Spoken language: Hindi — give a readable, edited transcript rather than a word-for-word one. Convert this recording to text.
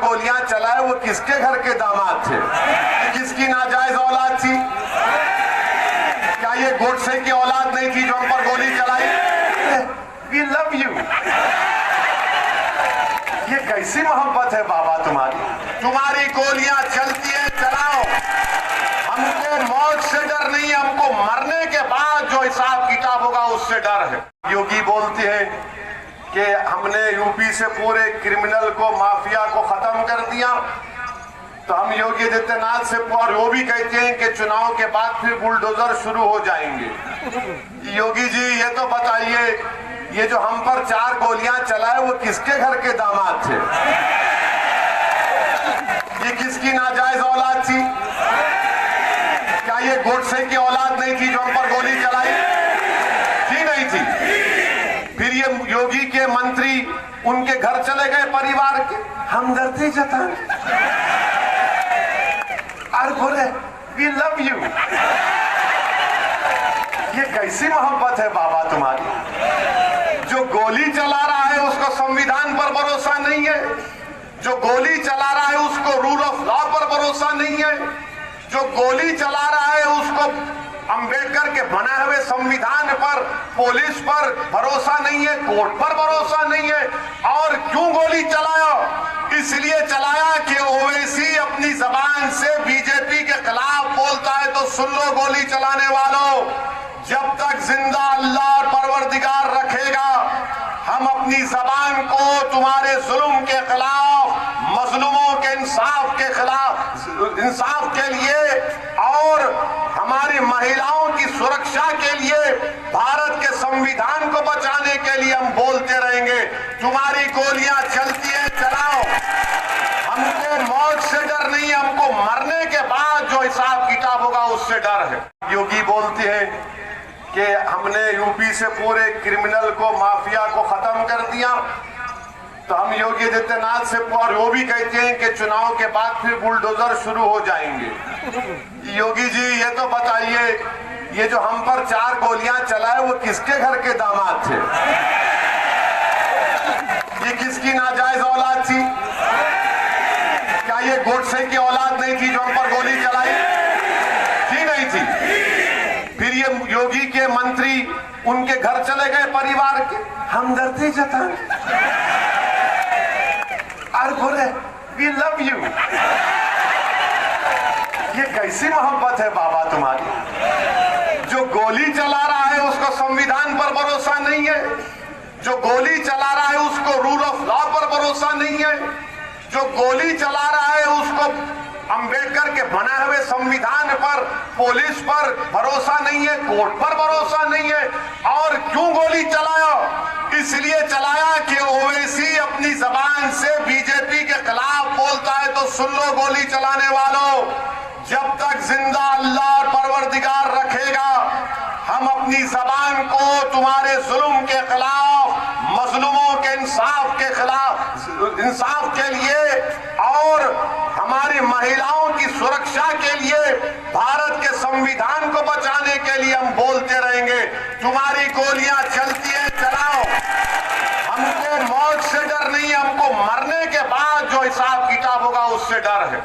गोलियां चलाए वो किसके घर के दामाद थे? किसकी नाजायज औलाद थी? क्या ये गोडसे की औलाद नहीं थी जो हम पर गोली चलाई? We love you. ये कैसी मोहब्बत है बाबा तुम्हारी गोलियां चलती है चलाओ। हमको मौत से डर नहीं, हमको मरने के बाद जो हिसाब किताब होगा उससे डर है। योगी बोलते हैं कि हमने यूपी से पूरे क्रिमिनल को, माफिया को खत्म कर दिया, तो हम योगी आदित्यनाथ से और वो भी कहते हैं कि चुनाव के बाद फिर बुलडोजर शुरू हो जाएंगे। योगी जी ये तो बताइए, ये जो हम पर 4 गोलियां चलाए वो किसके घर के दामाद थे? ये किसकी नाजायज औलाद थी? क्या ये गोडसे की औलाद नहीं थी जो हम पर गोली चलाई? थी नहीं थी? फिर ये योगी के मंत्री उनके घर चले गए, परिवार के हमदर्दी जताने और बोले वी लव यू। ये कैसी मोहब्बत है बाबा तुम्हारी? जो गोली चला रहा है उसको संविधान पर भरोसा नहीं है, जो गोली चला रहा है उसको रूल ऑफ लॉ पर भरोसा नहीं है, जो गोली चला रहा है उसको अंबेडकर के बनाए हुए संविधान पर, पुलिस पर भरोसा नहीं है, कोर्ट पर भरोसा नहीं है। और क्यों गोली चलाया? इसलिए चलाया कि ओवैसी अपनी जबान से बीजेपी के खिलाफ बोलता है तो सुन लो गोली चलाने वालों, जब तक जिंदा अल्लाह और परवरदिगार रखेगा, हम अपनी जबान को तुम्हारे जुल्म के खिलाफ, मजलूमों के इंसाफ के खिलाफ, इंसाफ के लिए और हमारी महिलाओं की सुरक्षा के लिए, भारत के संविधान को बचाने के लिए हम बोलते रहेंगे। तुम्हारी गोलियां चलती है चलाओ। हमको मौत से डर नहीं, हमको मरने के बाद जो हिसाब किताब होगा उससे डर है। योगी बोलते हैं कि हमने यूपी से पूरे क्रिमिनल को, माफिया को खत्म कर दिया, तो हम योगी आदित्यनाथ से और वो भी कहते हैं कि चुनाव के बाद फिर बुलडोजर शुरू हो जाएंगे। योगी जी ये तो बताइए, ये जो हम पर 4 गोलियां चलाए वो किसके घर के दामाद थे? ये किसकी नाजायज औलाद थी? क्या ये गोडसे की औलाद नहीं थी जो हम पर गोली चलाई? थी नहीं थी? फिर ये योगी के मंत्री उनके घर चले गए, परिवार के हमदर्दी जताने और बोले वी लव यू। ये कैसी मोहब्बत है बाबा तुम्हारी? जो गोली चला रहा है उसको संविधान पर भरोसा नहीं है, जो गोली चला रहा है उसको रूल ऑफ लॉ पर भरोसा नहीं है, जो गोली चला रहा है उसको अंबेडकर के बनाए हुए संविधान पर, पुलिस पर भरोसा नहीं है, कोर्ट पर भरोसा नहीं है। और क्यों गोली चलाया? इसलिए चलाया कि ओवैसी अपनी जबान से बीजेपी के खिलाफ बोलता है तो सुन लो गोली चलाने वालों, जब तक जिंदा अल्लाह और परवरदिगार रखेगा, हम अपनी जबान को तुम्हारे जुल्म के खिलाफ, मजलूमों के इंसाफ के खिलाफ, इंसाफ के लिए और हमारी महिलाओं की सुरक्षा के लिए, भारत के संविधान को बचाने के लिए हम बोलते रहेंगे। तुम्हारी गोलियां चलती है चलाओ। हमको मौत से डर नहीं, हमको मरने के बाद जो हिसाब किताब होगा उससे डर है।